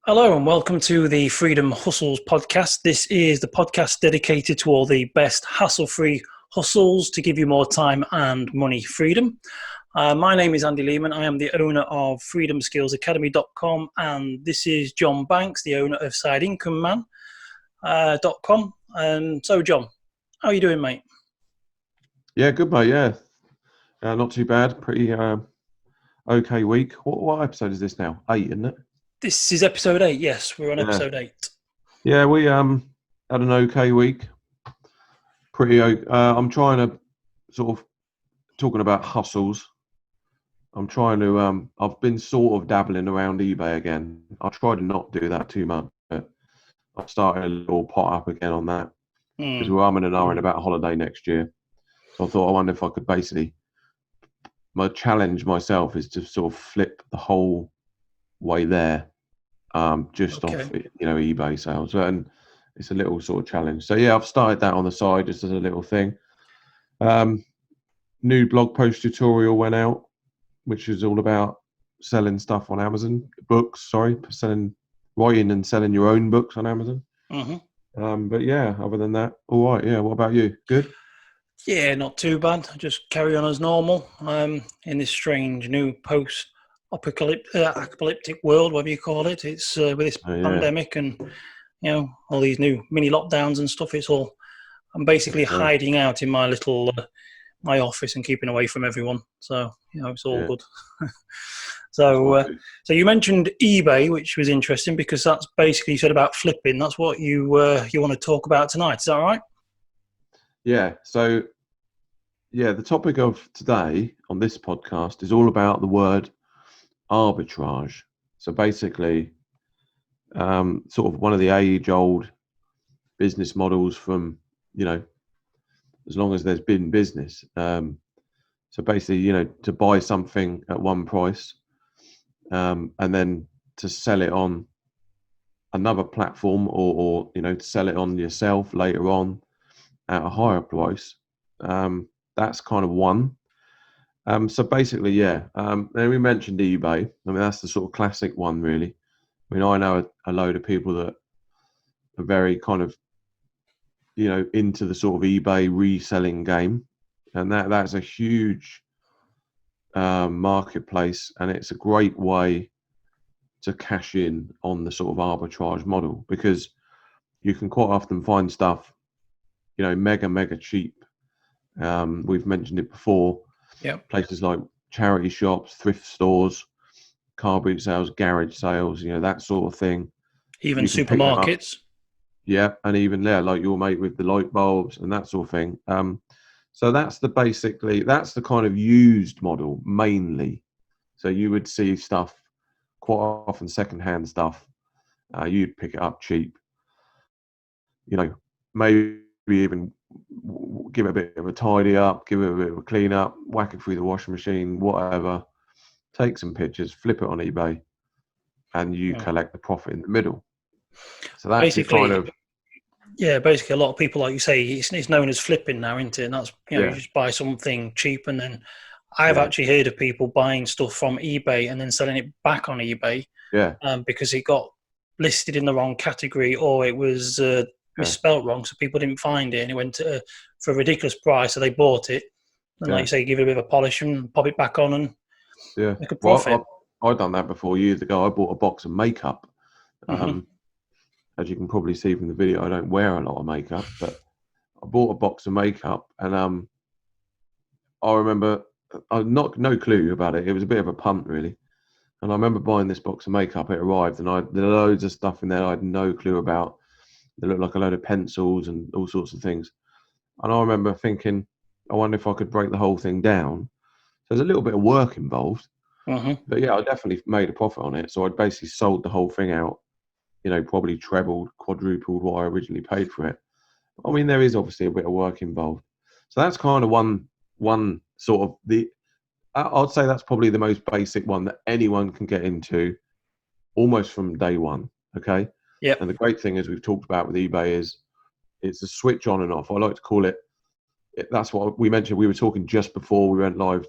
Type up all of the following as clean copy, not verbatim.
Hello and welcome to the Freedom Hustles podcast. This is the podcast dedicated to all the best hassle-free hustles to give you more time and money freedom. My name is Andy Lehman. I am the owner of freedomskillsacademy.com, and this is John Banks, the owner of sideincomeman.com. And so, John, how are you doing, mate? Yeah, good, mate. Yeah, not too bad. Pretty okay week. What episode is this now? 8, isn't it? This is episode 8. Yes, we're on episode 8. Yeah, we had an okay week. Pretty. I'm trying to sort of talking about hustles. I'm trying to. I've been sort of dabbling around eBay again. I try to not do that too much. But I've started a little pot up again on that because we're umming and ahhing about a holiday next year. So I thought, I wonder if I could basically. My challenge myself is to sort of flip the whole way there, just off eBay sales, and it's a little sort of challenge. So yeah, I've started that on the side just as a little thing. New blog post tutorial went out, which is all about selling stuff on Amazon, writing and selling your own books on Amazon. But yeah, other than that, all right. Yeah, what about you? Good. Yeah, not too bad. Just carry on as normal. In this strange new post-apocalyptic world, whatever you call it. It's with this pandemic and all these new mini lockdowns and stuff. It's all. I'm basically hiding out in my little my office and keeping away from everyone. So it's all good. So you mentioned eBay, which was interesting because that's basically, you said about flipping. That's what you want to talk about tonight. Is that right? Yeah, so the topic of today on this podcast is all about the word arbitrage. So basically, sort of one of the age-old business models from, as long as there's been business. So basically, to buy something at one price and then to sell it on another platform or to sell it on yourself later on at a higher price. That's kind of one. So basically, then we mentioned eBay. I mean, that's the sort of classic one, really. I mean, I know a load of people that are very kind of, into the sort of eBay reselling game, and that's a huge marketplace, and it's a great way to cash in on the sort of arbitrage model because you can quite often find stuff mega cheap. We've mentioned it before. Yeah. Places like charity shops, thrift stores, car boot sales, garage sales, that sort of thing. Even supermarkets. Yeah, and even there, like your mate with the light bulbs and that sort of thing. So that's the kind of used model mainly. So you would see stuff quite often, secondhand stuff. You'd pick it up cheap. Maybe even give it a bit of a tidy up, give it a bit of a clean up, whack it through the washing machine, whatever. Take some pictures, flip it on eBay, and you collect the profit in the middle. So that's basically basically a lot of people, like you say, it's known as flipping now, isn't it? And that's you just buy something cheap, and then I've actually heard of people buying stuff from eBay and then selling it back on eBay. Yeah. Because it got listed in the wrong category or it was misspelt wrong, so people didn't find it, and it went for a ridiculous price, so they bought it. And like you say, give it a bit of a polish and pop it back on and make a profit. I've done that before years ago. I bought a box of makeup. As you can probably see from the video, I don't wear a lot of makeup, but I bought a box of makeup, and I remember I had no clue about it. It was a bit of a punt, really. And I remember buying this box of makeup. It arrived, and there were loads of stuff in there I had no clue about. They looked like a load of pencils and all sorts of things. And I remember thinking, I wonder if I could break the whole thing down. So there's a little bit of work involved. But yeah, I definitely made a profit on it. So I basically sold the whole thing out, probably trebled, quadrupled what I originally paid for it. I mean, there is obviously a bit of work involved. So that's kind of one sort of I'd say that's probably the most basic one that anyone can get into almost from day one. Okay. Yeah. And the great thing, as we've talked about with eBay, is it's a switch on and off. I like to call it. That's what we mentioned. We were talking just before we went live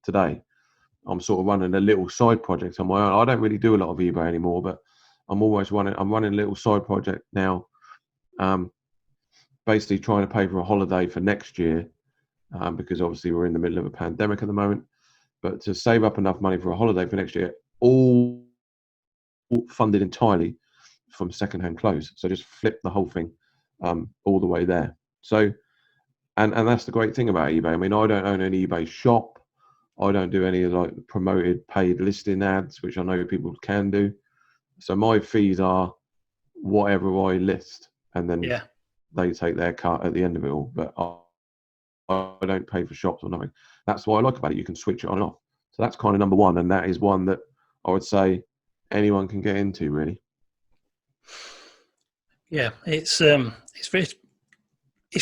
today. I'm sort of running a little side project on my own. I don't really do a lot of eBay anymore, but I'm running a little side project now, basically trying to pay for a holiday for next year, because obviously we're in the middle of a pandemic at the moment. But to save up enough money for a holiday for next year, all funded entirely from secondhand clothes. So just flip the whole thing all the way there. So, and that's the great thing about eBay. I mean, I don't own an eBay shop. I don't do any like promoted paid listing ads, which I know people can do. So my fees are whatever I list, and then they take their cut at the end of it all. But I don't pay for shops or nothing. That's what I like about it. You can switch it on and off. So that's kind of number one, and that is one that I would say anyone can get into, really. Yeah, it's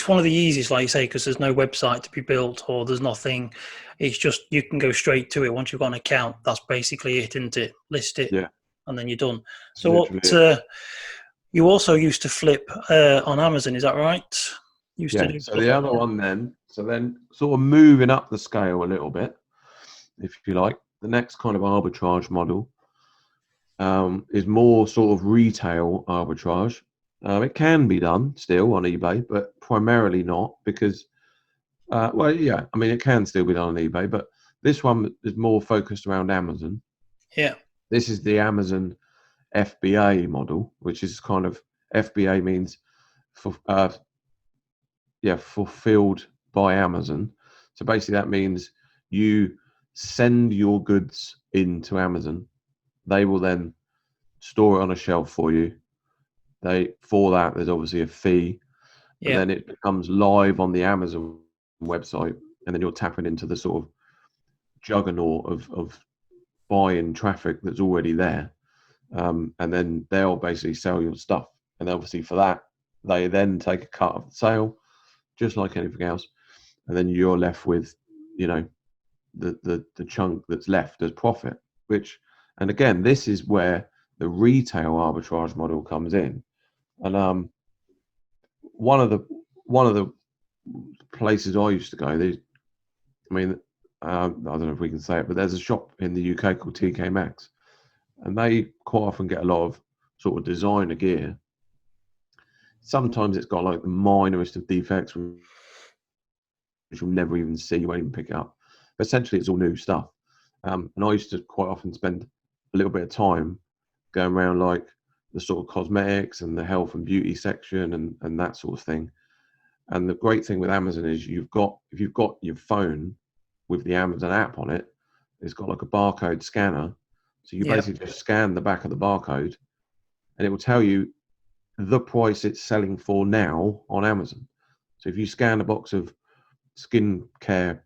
one of the easiest, like you say, because there's no website to be built or there's nothing. It's just you can go straight to it. Once you've got an account, that's basically it, isn't it? List it, and then you're done. So you also used to flip on Amazon, is that right? Used to do so the other one then, sort of moving up the scale a little bit, if you like, the next kind of arbitrage model is more sort of retail arbitrage. It can be done still on eBay, but primarily not because, I mean, it can still be done on eBay, but this one is more focused around Amazon. Yeah. This is the Amazon FBA model, which is kind of, FBA means fulfilled by Amazon. So basically that means you send your goods into Amazon. They will then store it on a shelf for you. For that, there's obviously a fee. And then it becomes live on the Amazon website. And then you're tapping into the sort of juggernaut of buying traffic that's already there. And then they'll basically sell your stuff. And obviously for that, they then take a cut of the sale, just like anything else. And then you're left with, the chunk that's left as profit, and again, this is where the retail arbitrage model comes in. And one of the places I used to go, I don't know if we can say it, but there's a shop in the UK called TK Maxx, and they quite often get a lot of sort of designer gear. Sometimes it's got like the minorest of defects, which you'll never even see, you won't even pick it up. But essentially, it's all new stuff. And I used to quite often spend a little bit of time going around like the sort of cosmetics and the health and beauty section and that sort of thing. And the great thing with Amazon is if you've got your phone with the Amazon app on it, it's got like a barcode scanner. So you basically just scan the back of the barcode and it will tell you the price it's selling for now on Amazon. So if you scan a box of skincare,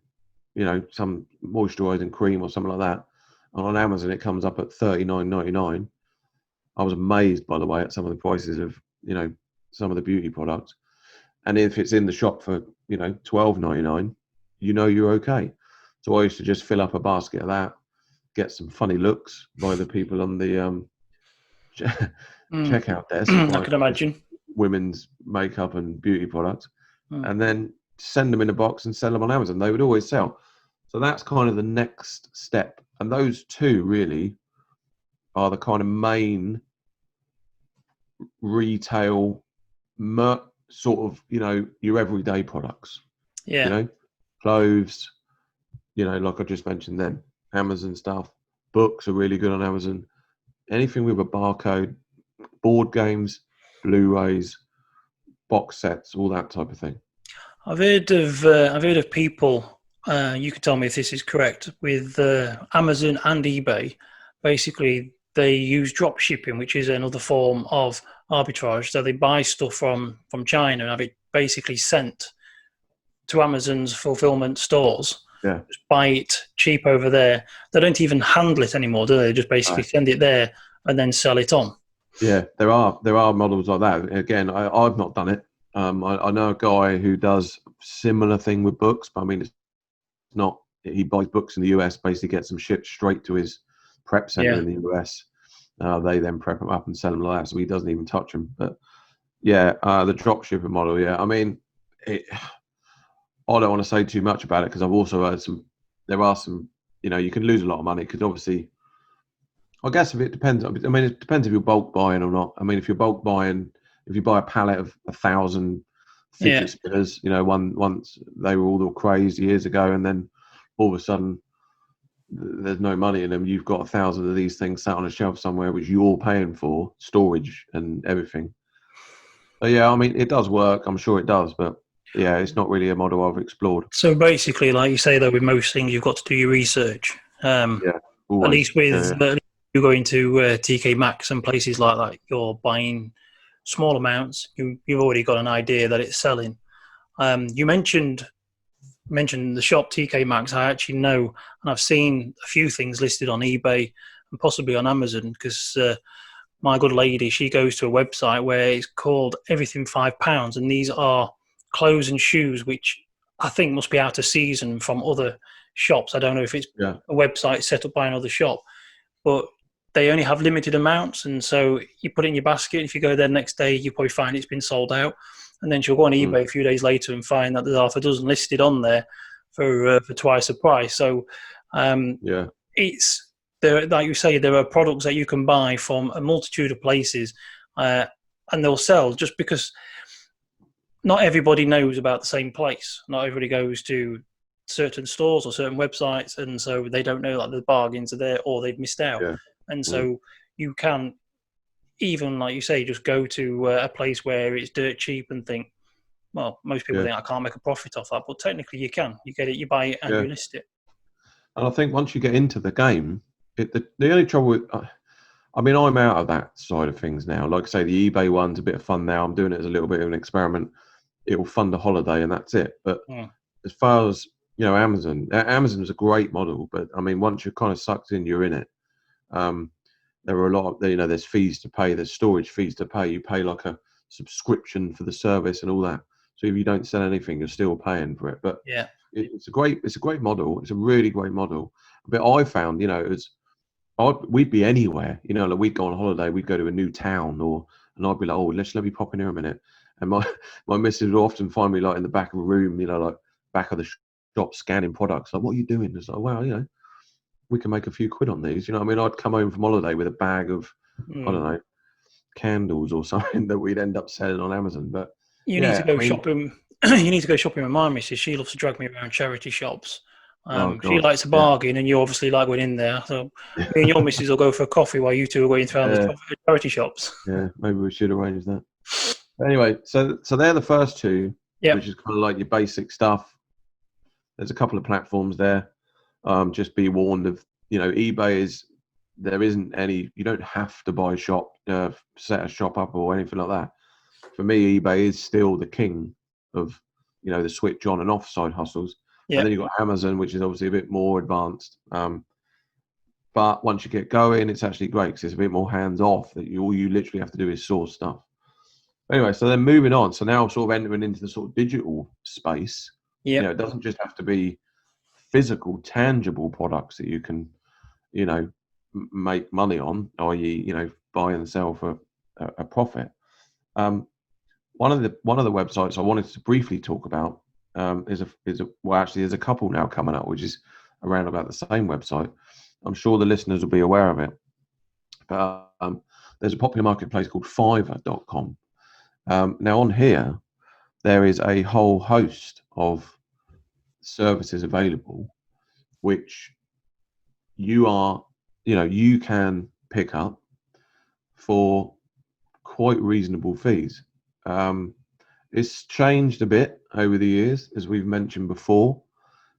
some moisturizing cream or something like that, and on Amazon it comes up at $39.99. I was amazed, by the way, at some of the prices of some of the beauty products. And if it's in the shop for $12.99, you're okay. So I used to just fill up a basket of that, get some funny looks by the people on the checkout desk. I can imagine. Women's makeup and beauty products, and then send them in a box and sell them on Amazon. They would always sell. So that's kind of the next step. And those two really are the kind of main retail sort of, your everyday products. Clothes, like I just mentioned then, Amazon stuff. Books are really good on Amazon. Anything with a barcode, board games, Blu-rays, box sets, all that type of thing. I've heard of people. You can tell me if this is correct. With Amazon and eBay, basically they use drop shipping, which is another form of arbitrage. So they buy stuff from China and have it basically sent to Amazon's fulfillment stores. Yeah. Just buy it cheap over there. They don't even handle it anymore, do they? They just basically send it there and then sell it on. Yeah, there are models like that. Again, I've not done it. I know a guy who does similar thing with books, but I mean, it's not. He buys books in the US, basically gets them shipped straight to his prep center in the US. They then prep them up and sell them like that, so he doesn't even touch them. But the drop shipping model. Yeah, I mean, I don't want to say too much about it because I've also heard there are some, you can lose a lot of money because obviously I guess if it depends. I mean, it depends if you're bulk buying or not. I mean, if you're bulk buying, if you buy a pallet of 1,000 fidget spinners, once they were all the craze years ago, and then all of a sudden there's no money in them. You've got 1,000 of these things sat on a shelf somewhere, which you're paying for storage and everything. So yeah, I mean, it does work. I'm sure it does, but yeah, it's not really a model I've explored. So basically, like you say, though, with most things, you've got to do your research. Yeah, At always. least with you going to TK Maxx and places like that, you're buying small amounts. You've already got an idea that it's selling. You mentioned the shop TK Maxx. I actually know, and I've seen a few things listed on eBay and possibly on Amazon, because my good lady, she goes to a website where it's called Everything £5, and these are clothes and shoes which I think must be out of season from other shops. I don't know if it's a website set up by another shop, but they only have limited amounts, and so you put it in your basket. If you go there next day, you probably find it's been sold out, and then she'll go on eBay a few days later and find that there's half a dozen listed on there for twice the price. So it's there, like you say, there are products that you can buy from a multitude of places, and they'll sell just because not everybody knows about the same place. Not everybody goes to certain stores or certain websites, and so they don't know that the bargains are there or they've missed out. And so you can, even like you say, just go to a place where it's dirt cheap and think, well, most people think I can't make a profit off that, but technically you can. You get it, you buy it, and you list it. And I think once you get into the game, the only trouble with, I mean, I'm out of that side of things now. Like I say, the eBay one's a bit of fun now. I'm doing it as a little bit of an experiment. It will fund a holiday and that's it. But as far as, Amazon's a great model, but I mean, once you're kind of sucked in, you're in it. There are a lot of, there's fees to pay, there's storage fees to pay. You pay like a subscription for the service and all that. So if you don't sell anything, you're still paying for it. But it's a great model. It's a really great model. But I found, we'd be anywhere, like we'd go on holiday, we'd go to a new town, and I'd be like, oh, let me pop in here a minute. And my missus would often find me like in the back of a room, like back of the shop scanning products. Like, what are you doing? It's like, well, we can make a few quid on these. I'd come home from holiday with a bag of, I don't know, candles or something that we'd end up selling on Amazon. But you need to go shopping. You need to go shopping with my missus. She loves to drag me around charity shops. She likes a bargain, and you obviously like going in there. So me and your missus will go for a coffee while you two are going around the charity shops. Yeah, maybe we should arrange that. Anyway, so they're the first two, which is kind of like your basic stuff. There's a couple of platforms there. Just be warned of, eBay there isn't any, you don't have to buy set a shop up or anything like that. For me, eBay is still the king of, the switch on and off side hustles. And then you've got Amazon, which is obviously a bit more advanced. But once you get going, it's actually great because it's a bit more hands off. That all you literally have to do is source stuff. Anyway, so then moving on. So now sort of entering into the sort of digital space. It doesn't just have to be physical, tangible products that you can, make money on, i.e., buy and sell for a profit. One of the websites I wanted to briefly talk about there's a couple now coming up, which is around about the same website. I'm sure the listeners will be aware of it. But there's a popular marketplace called Fiverr.com. Now on here, there is a whole host of services available, which you can pick up for quite reasonable fees. It's changed a bit over the years, as we've mentioned before.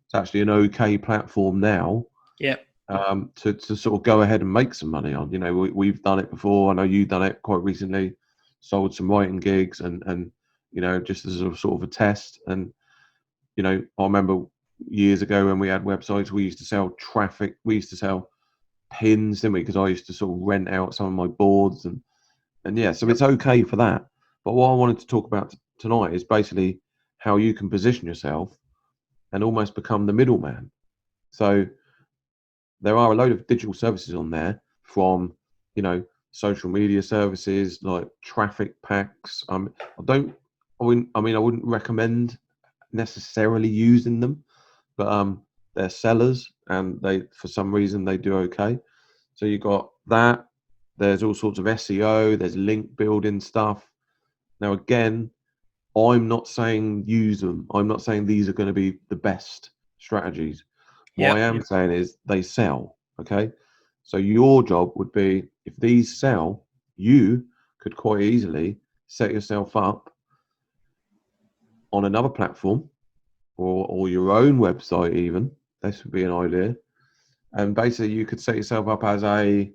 It's actually an okay platform now. To sort of go ahead and make some money on. We've done it before. I know you've done it quite recently. Sold some writing gigs and just as a sort of a test. And I remember years ago when we had websites, we used to sell traffic. We used to sell pins, didn't we? Because I used to sort of rent out some of my boards and so it's okay for that. But what I wanted to talk about tonight is basically how you can position yourself and almost become the middleman. So there are a load of digital services on there, from social media services like traffic packs. I wouldn't recommend necessarily using them, but they're sellers and for some reason they do okay. So you've got that. There's all sorts of SEO. There's link building stuff. Now, again, I'm not saying use them. I'm not saying these are going to be the best strategies. What I am saying is they sell. Okay. So your job would be, if these sell, you could quite easily set yourself up on another platform or your own website even. This would be an idea. And basically you could set yourself up as a,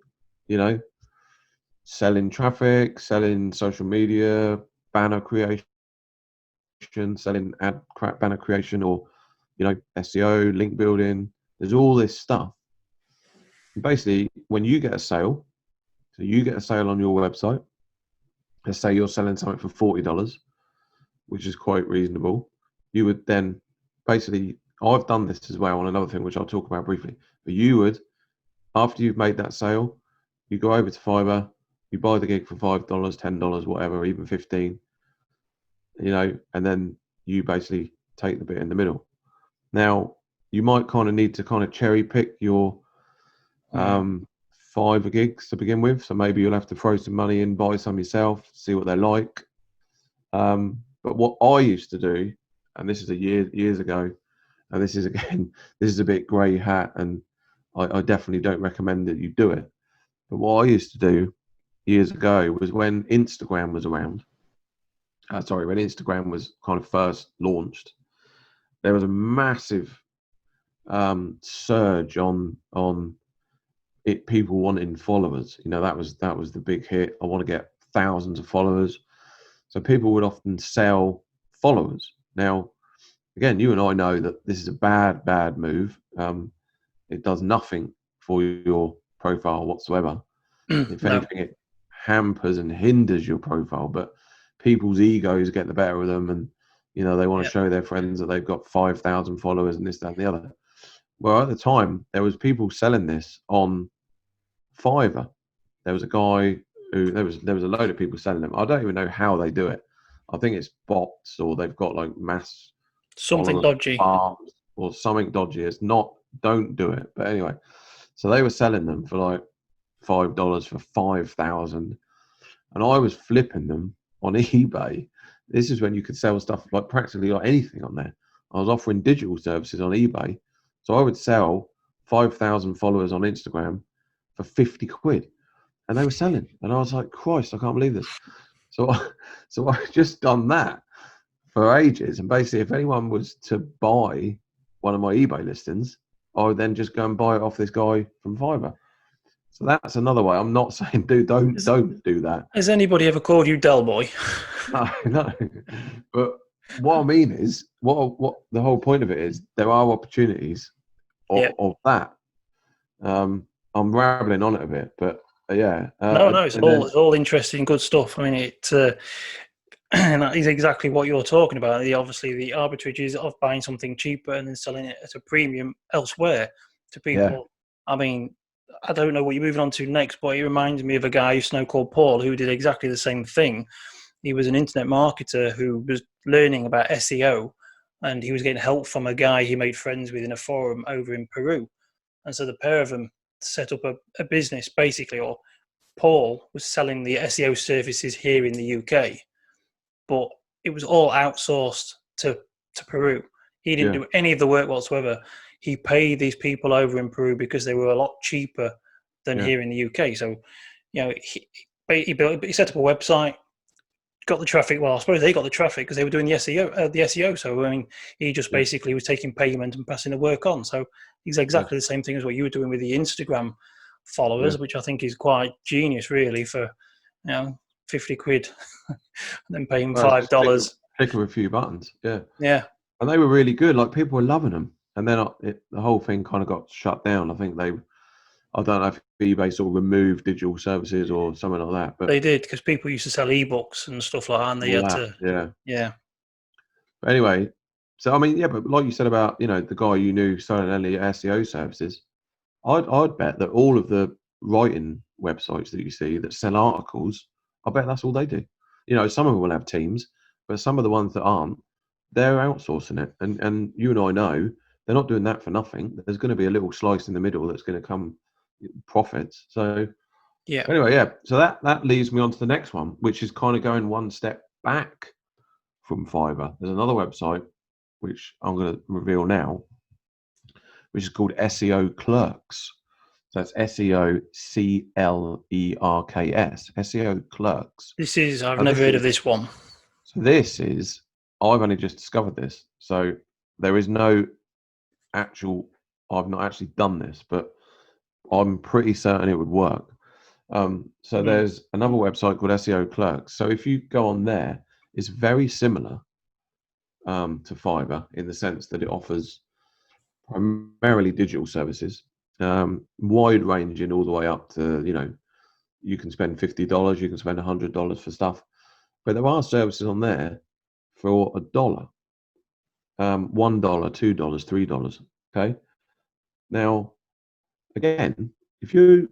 selling traffic, selling social media, banner creation, selling banner creation, or SEO, link building. There's all this stuff. And basically, when you get a sale, so you get a sale on your website. Let's say you're selling something for $40, which is quite reasonable. You would then basically, I've done this as well on another thing, which I'll talk about briefly. But you would, after you've made that sale, you go over to Fiverr, you buy the gig for $5, $10, whatever, even 15, and then you basically take the bit in the middle. Now, you might kind of need to kind of cherry pick your Fiverr gigs to begin with. So maybe you'll have to throw some money in, buy some yourself, see what they're like. But what I used to do, and this is years ago, and this is a bit grey hat, and I definitely don't recommend that you do it. But what I used to do years ago was when Instagram was around. When Instagram was kind of first launched, there was a massive surge on it. People wanting followers. That was the big hit. I want to get thousands of followers. So people would often sell followers. Now, again, you and I know that this is a bad move. It does nothing for your profile whatsoever. If anything, it hampers and hinders your profile. But people's egos get the better of them, and they want to show their friends that they've got 5,000 followers and this, that, and the other. Well, at the time, there was people selling this on Fiverr. There was a guy there was a load of people selling them. I don't even know how they do it. I think it's bots, or they've got like mass something dodgy or something dodgy. It's not. Don't do it. But anyway, so they were selling them for like $5 for 5,000, and I was flipping them on eBay. This is when you could sell stuff like practically like anything on there. I was offering digital services on eBay, so I would sell 5,000 followers on Instagram for 50 quid. And they were selling, and I was like, Christ, I can't believe this. So I just done that for ages. And basically, if anyone was to buy one of my eBay listings, I would then just go and buy it off this guy from Fiverr. So that's another way. I'm not saying, dude, don't do that. Has anybody ever called you Del Boy? No. But what I mean is, what the whole point of it is, there are opportunities of that. I'm rambling on it a bit, but. Yeah. It's all interesting, good stuff. I mean, and that is exactly what you're talking about. Obviously, the arbitrage is of buying something cheaper and then selling it at a premium elsewhere to people. Yeah. I mean, I don't know what you're moving on to next, but it reminds me of a guy I used to know called Paul, who did exactly the same thing. He was an internet marketer who was learning about SEO, and he was getting help from a guy he made friends with in a forum over in Peru. And so the pair of them set up a business, basically, or Paul was selling the SEO services here in the UK, but it was all outsourced to Peru. He didn't do any of the work whatsoever. He paid these people over in Peru because they were a lot cheaper than here in the UK. So, he set up a website, got the traffic. Well, I suppose they got the traffic because they were doing the SEO. So, I mean, he just basically was taking payment and passing the work on. So it's exactly the same thing as what you were doing with the Instagram followers, which I think is quite genius, really, for 50 quid and then paying $5. Click a few buttons, yeah, and they were really good. Like, people were loving them, and then the whole thing kind of got shut down. I think I don't know if eBay sort of removed digital services or something like that, but they did, because people used to sell ebooks and stuff like that, and they had to. But anyway, so I mean, but like you said about the guy you knew selling any SEO services, I'd bet that all of the writing websites that you see that sell articles, I bet that's all they do. Some of them will have teams, but some of the ones that aren't, they're outsourcing it. And you and I know they're not doing that for nothing. There's going to be a little slice in the middle that's going to come, profits. So Yeah. anyway, yeah. So that leads me on to the next one, which is kind of going one step back from Fiverr. There's another website which I'm going to reveal now, which is called SEO Clerks. So that's SEO CLERKS. SEO Clerks. I've Now never this heard of is this one. so this is I've only just discovered this. So there is no actual. I've not actually done this, but I'm pretty certain it would work. So there's another website called SEO Clerks. So if you go on there, it's very similar to Fiverr in the sense that it offers primarily digital services, wide ranging all the way up to, you can spend $50, you can spend $100 for stuff, but there are services on there for $1, $1, $2, $3. Okay. Now, again, if you're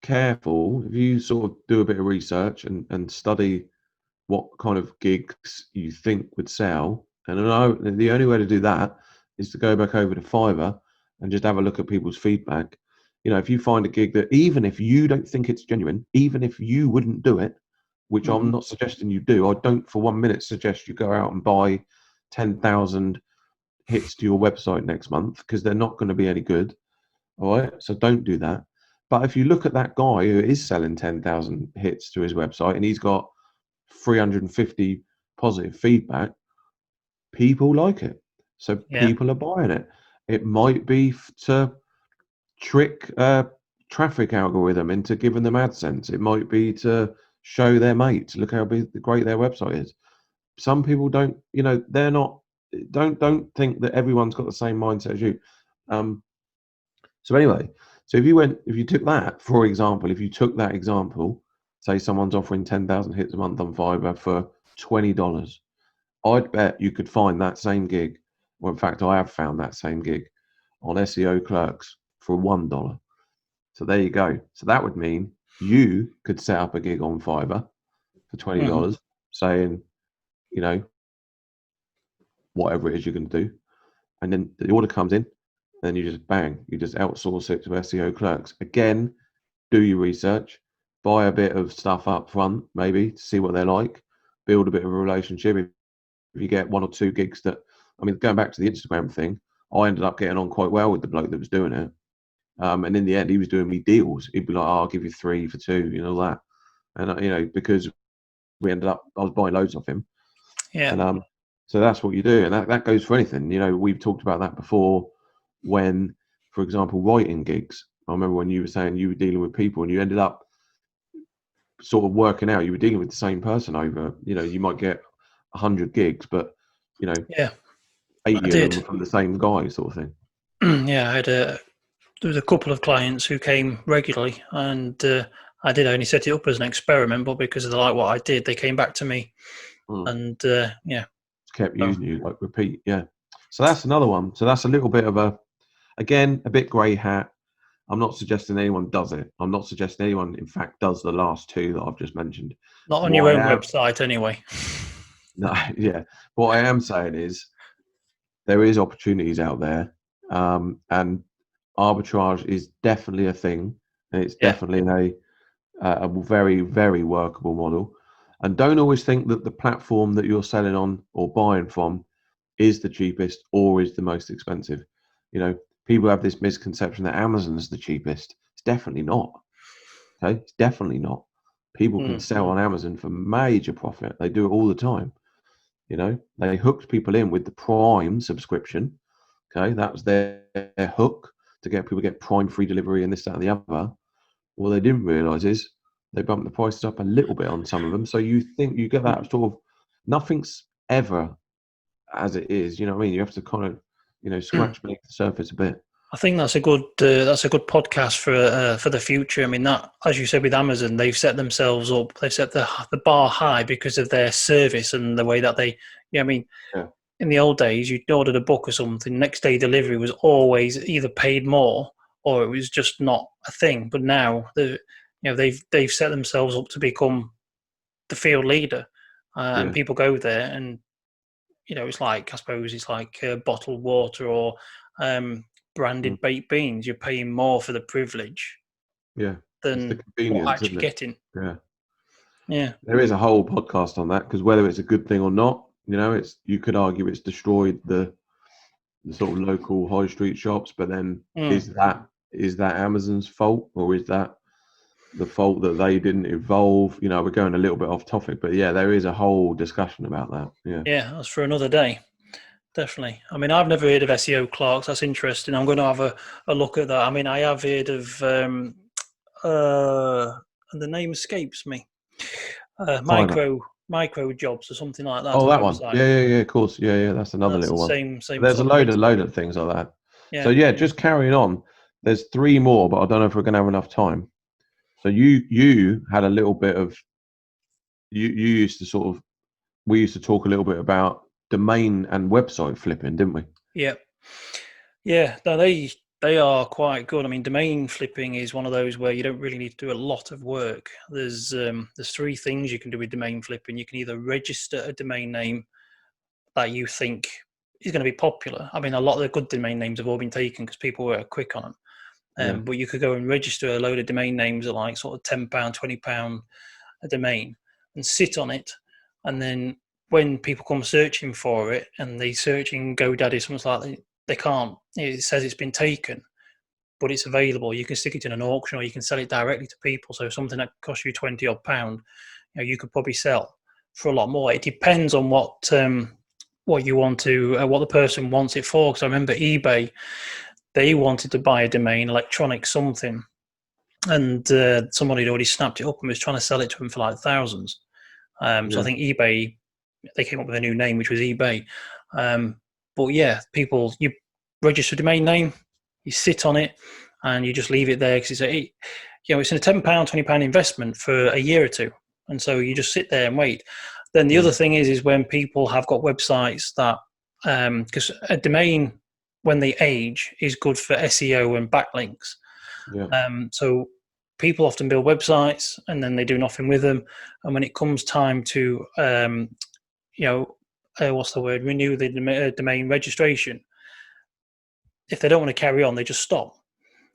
careful, if you sort of do a bit of research and study what kind of gigs you think would sell, and I know the only way to do that is to go back over to Fiverr and just have a look at people's feedback. If you find a gig that, even if you don't think it's genuine, even if you wouldn't do it, which I'm not suggesting you do, I don't for 1 minute suggest you go out and buy 10,000 hits to your website next month, because they're not going to be any good. All right, so don't do that. But if you look at that guy who is selling 10,000 hits to his website and he's got 350 positive feedback, people like it. So people are buying it. It might be to trick traffic algorithm into giving them AdSense. It might be to show their mates, look how great their website is. Some people don't, they're not, don't think that everyone's got the same mindset as you. So anyway, so if you took that, for example, say someone's offering 10,000 hits a month on Fiverr for $20, I'd bet you could find that same gig. Well, in fact, I have found that same gig on SEO Clerks for $1. So there you go. So that would mean you could set up a gig on Fiverr for $20, saying, whatever it is you're going to do, and then the order comes in, then you just outsource it to SEO Clerks. Again, do your research, buy a bit of stuff up front, maybe to see what they're like, build a bit of a relationship. If you get one or two gigs that, going back to the Instagram thing, I ended up getting on quite well with the bloke that was doing it. And in the end, he was doing me deals. He'd be like, I'll give you 3 for 2, that. And, because I was buying loads off him. Yeah. And so that's what you do. And that goes for anything. We've talked about that before when, for example, writing gigs. I remember when you were saying you were dealing with people and you ended up sort of working out you were dealing with the same person over, you might get 100 gigs, but, 80 of them were from the same guy, sort of thing. Yeah, there was a couple of clients who came regularly, and I did only set it up as an experiment, but because they like what I did, they came back to me, and kept using you, like repeat. Yeah. So that's another one. So that's a little bit of a bit grey hat. I'm not suggesting anyone does it. I'm not suggesting anyone, in fact, does the last two that I've just mentioned. Not on your own website, anyway. No, yeah. What I am saying is there is opportunities out there, and arbitrage is definitely a thing, and it's definitely a very, very workable model. And don't always think that the platform that you're selling on or buying from is the cheapest or is the most expensive. People have this misconception that Amazon is the cheapest. It's definitely not. Okay, it's definitely not. People can sell on Amazon for major profit. They do it all the time. They hooked people in with the Prime subscription. Okay, that was their hook to get people to get Prime free delivery and this, that, and the other. What they didn't realise is they bumped the prices up a little bit on some of them. So you think you get that sort of, nothing's ever as it is. You know what I mean? You have to kind of, scratch beneath the surface a bit. I think that's a good podcast for the future. That, as you said with Amazon, they've set themselves up. They've set the bar high because of their service and the way that they. In the old days, you ordered a book or something. Next day delivery was always either paid more or it was just not a thing. But now they've set themselves up to become the field leader, and people go there and it's like, I suppose it's like bottled water or branded baked beans, you're paying more for the privilege. Yeah. Than it's the convenience, what actually isn't it? getting. Yeah. Yeah. There is a whole podcast on that, because whether it's a good thing or not, you could argue it's destroyed the sort of local high street shops, but then is that Amazon's fault, or is that the fault that they didn't evolve? We're going a little bit off topic, but yeah, there is a whole discussion about that. Yeah, that's for another day. Definitely. I mean, I've never heard of SEO clerks. That's interesting. I'm going to have a look at that. I mean, I have heard of and the name escapes me. Micro jobs or something like that. Oh, that one. Yeah, of course. Yeah. That's another little one. Same. There's a load of things like that. Yeah. So yeah, just carrying on. There's 3 more, but I don't know if we're going to have enough time. So you had a little bit of you used to we used to talk a little bit about domain and website flipping, didn't we? Yeah. Yeah. No, they are quite good. I mean, domain flipping is one of those where you don't really need to do a lot of work. There's 3 things you can do with domain flipping. You can either register a domain name that you think is going to be popular. I mean, a lot of the good domain names have all been taken because people were quick on them. But you could go and register a load of domain names at like sort of £10, £20 a domain and sit on it. And then when people come searching for it and they search in GoDaddy, something like that, they can't. It says it's been taken, but it's available. You can stick it in an auction, or you can sell it directly to people. So something that costs you £20 odd, you could probably sell for a lot more. It depends on what you want to, what the person wants it for. Because I remember eBay, they wanted to buy a domain, electronic something, and somebody had already snapped it up and was trying to sell it to them for like thousands. So I think eBay, they came up with a new name, which was eBay. But yeah, you register a domain name, you sit on it, and you just leave it there because it's a £10, £20 investment for a year or two, and so you just sit there and wait. Then the other thing is when people have got websites that, because a domain when they age is good for SEO and backlinks. So people often build websites and then they do nothing with them, and when it comes time to renew the domain registration, if they don't want to carry on, they just stop.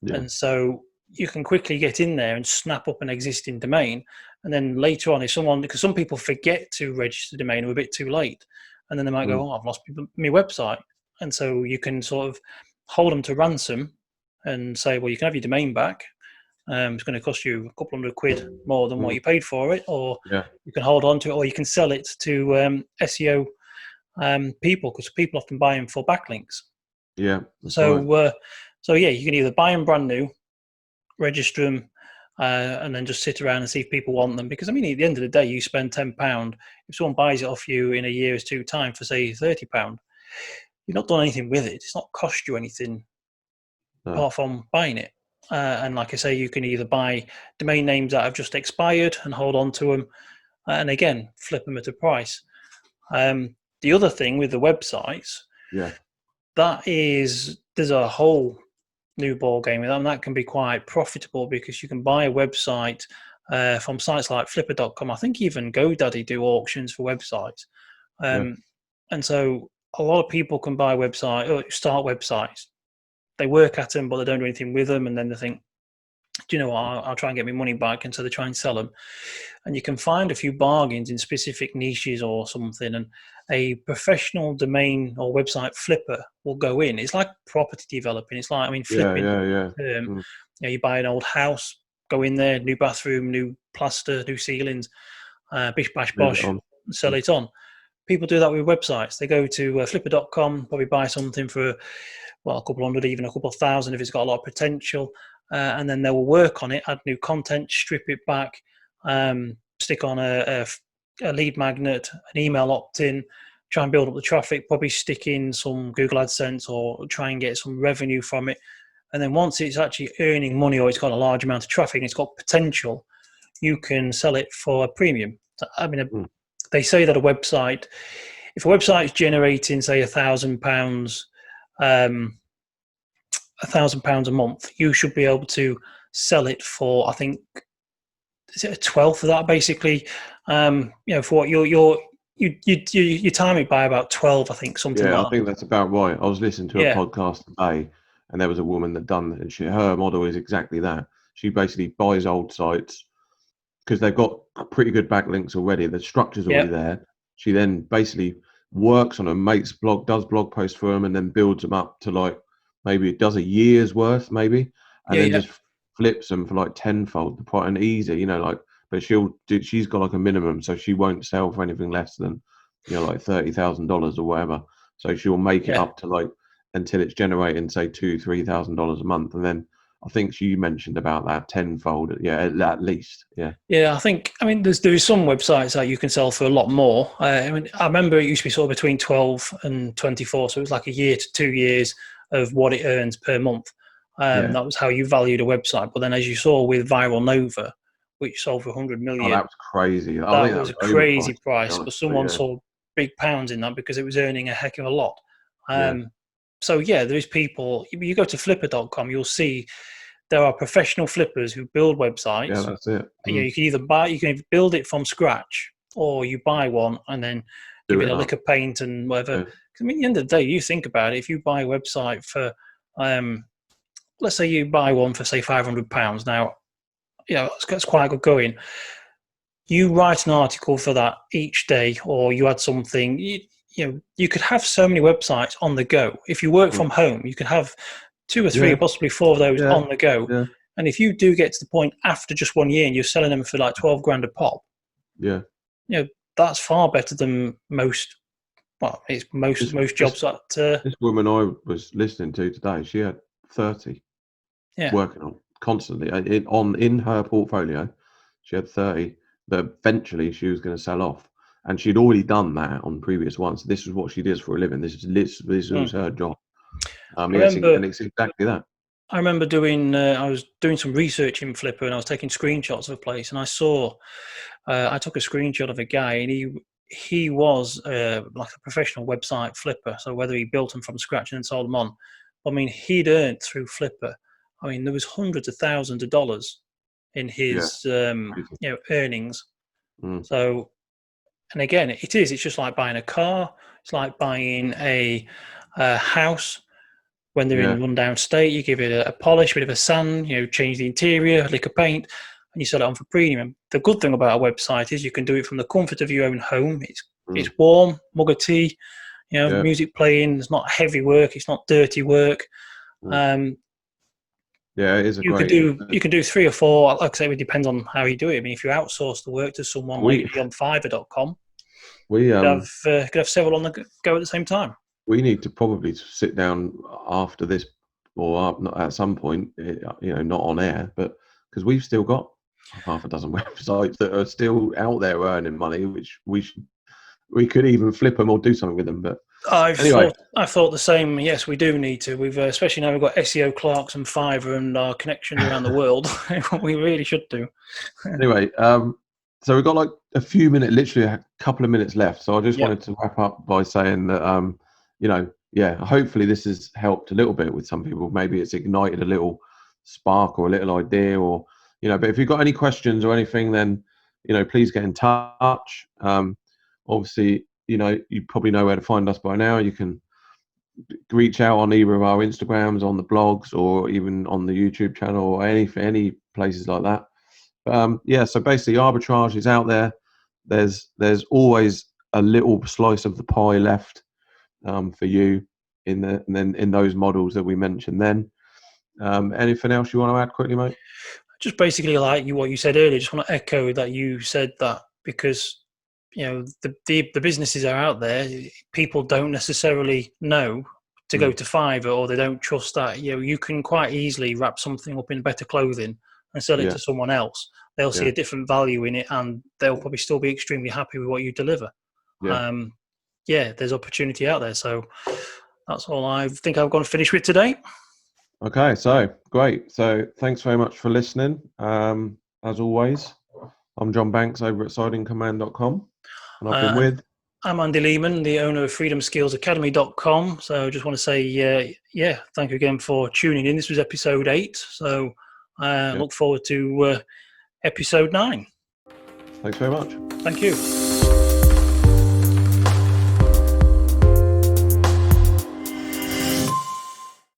And so you can quickly get in there and snap up an existing domain, and then later on, because some people forget to register the domain, or a bit too late, and then they might go, I've lost my website. And so you can sort of hold them to ransom and say, well, you can have your domain back. It's going to cost you a couple £100 more than what you paid for it, or you can hold on to it, or you can sell it to SEO people, because people often buy them for backlinks. Yeah. So you can either buy them brand new, register them, and then just sit around and see if people want them. Because I mean, at the end of the day, you spend £10. If someone buys it off you in a year's time for say £30, you've not done anything with it. It's not cost you anything apart from buying it. And like I say, you can either buy domain names that have just expired and hold on to them, and again flip them at a price. The other thing with the websites, there's a whole new ball game with that, and that can be quite profitable because you can buy a website from sites like Flipper.com. I think even GoDaddy do auctions for websites, and so a lot of people can buy start websites. They work at them, but they don't do anything with them, and then they think, do you know what, I'll try and get my money back, and so they try and sell them. And you can find a few bargains in specific niches or something, and a professional domain or website flipper will go in. It's like property developing. It's like, flipping. You buy an old house, go in there, new bathroom, new plaster, new ceilings, bish bash bosh, sell it on. People do that with websites. They go to flipper.com, probably buy something for a couple hundred, even a couple thousand if it's got a lot of potential, and then they will work on it, add new content, strip it back, stick on a lead magnet, an email opt-in, try and build up the traffic, probably stick in some Google AdSense or try and get some revenue from it. And then once it's actually earning money, or it's got a large amount of traffic and it's got potential, you can sell it for a premium. They say that if a website is generating, say, £1,000, £1,000 a month, you should be able to sell it for, I think, is it a 12th of that, basically? For what you time it by about 12, I think, something like that. I think that's about right. I was listening to a podcast today, and there was a woman that done it. Her model is exactly that. She basically buys old sites because they've got pretty good backlinks already. The structure's already there. She then basically works on a mate's blog, does blog posts for them, and then builds them up to like maybe it does a year's worth, maybe, and then just flips them for like tenfold the price and easy, like. But she's got like a minimum, so she won't sell for anything less than, like $30,000 or whatever. So she'll make it up to like until it's generating say $2,000-3,000 a month, and then I think she mentioned about that tenfold, at least, Yeah, I mean, there is some websites that you can sell for a lot more. I remember it used to be sort of between 12 and 24, so it was like a year to 2 years of what it earns per month. That was how you valued a website. But then, as you saw with Viral Nova, which sold for 100 million, that was crazy. That was a crazy price, but someone saw big pounds in that because it was earning a heck of a lot. So there is people. You go to Flipper.com, you'll see there are professional flippers who build websites. Yeah, that's it. You can either build it from scratch, or you buy one and then give it a lick of paint and whatever. I mean, at the end of the day, you think about it. If you buy a website for, let's say you buy one for say £500 now, that's quite good going. You write an article for that each day, or you add something. You could have so many websites on the go. If you work from home, you could have 2 or 3, possibly 4 of those on the go. Yeah. And if you do get to the point after just 1 year and you're selling them for like 12 grand a pop, that's far better than most. Well, it's most jobs that. This woman I was listening to today, she had 30 working on constantly in her portfolio. She had 30 that eventually she was going to sell off, and she'd already done that on previous ones. This is what she does for a living. This was her job. And it's exactly that. I remember I was doing some research in Flipper, and I was taking screenshots of a place, and I saw, I took a screenshot of a guy, and he was like a professional website flipper. So whether he built them from scratch and then sold them on, I mean, he'd earned through Flipper. I mean, there was hundreds of thousands of dollars in his earnings. So, and again, it's just like buying a car. It's like buying a house. When they're in rundown state, you give it a polish, a bit of a sand, change the interior, a lick of paint, and you sell it on for premium. The good thing about a website is you can do it from the comfort of your own home. It's warm, mug of tea, music playing. It's not heavy work. It's not dirty work. It is you can do 3 or 4. Like I say, it depends on how you do it. I mean, if you outsource the work to someone like on Fiverr.com, you could have several on the go at the same time. We need to probably sit down after this, or not at some point, not on air, but because we've still got half a dozen websites that are still out there earning money, which we could even flip them or do something with them. But I thought the same. Yes, we do need to. We've especially now we've got SEO clerks and Fiverr and our connections around the world. We really should do. Anyway, so we've got like a few minutes, literally a couple of minutes left. So I just wanted to wrap up by saying that, hopefully this has helped a little bit with some people. Maybe it's ignited a little spark or a little idea, or but if you've got any questions or anything, then please get in touch. Obviously, you probably know where to find us by now. You can reach out on either of our Instagrams, on the blogs, or even on the YouTube channel, or any places like that. So basically, arbitrage is out there. There's always a little slice of the pie left for you in those models that we mentioned. Then, anything else you want to add quickly, mate? Just basically like what you said earlier. Just want to echo that you said that because the businesses are out there. People don't necessarily know to go to Fiverr, or they don't trust that you can quite easily wrap something up in better clothing and sell it to someone else. They'll see a different value in it, and they'll probably still be extremely happy with what you deliver. There's opportunity out there. So that's all I think I've got to finish with today. Okay, so great. So thanks very much for listening. As always, I'm John Banks over at sidingcommand.com, and I've been with... I'm Andy Lehman, the owner of freedomskillsacademy.com. So I just want to say, thank you again for tuning in. This was episode 8. So look forward to episode 9. Thanks very much. Thank you.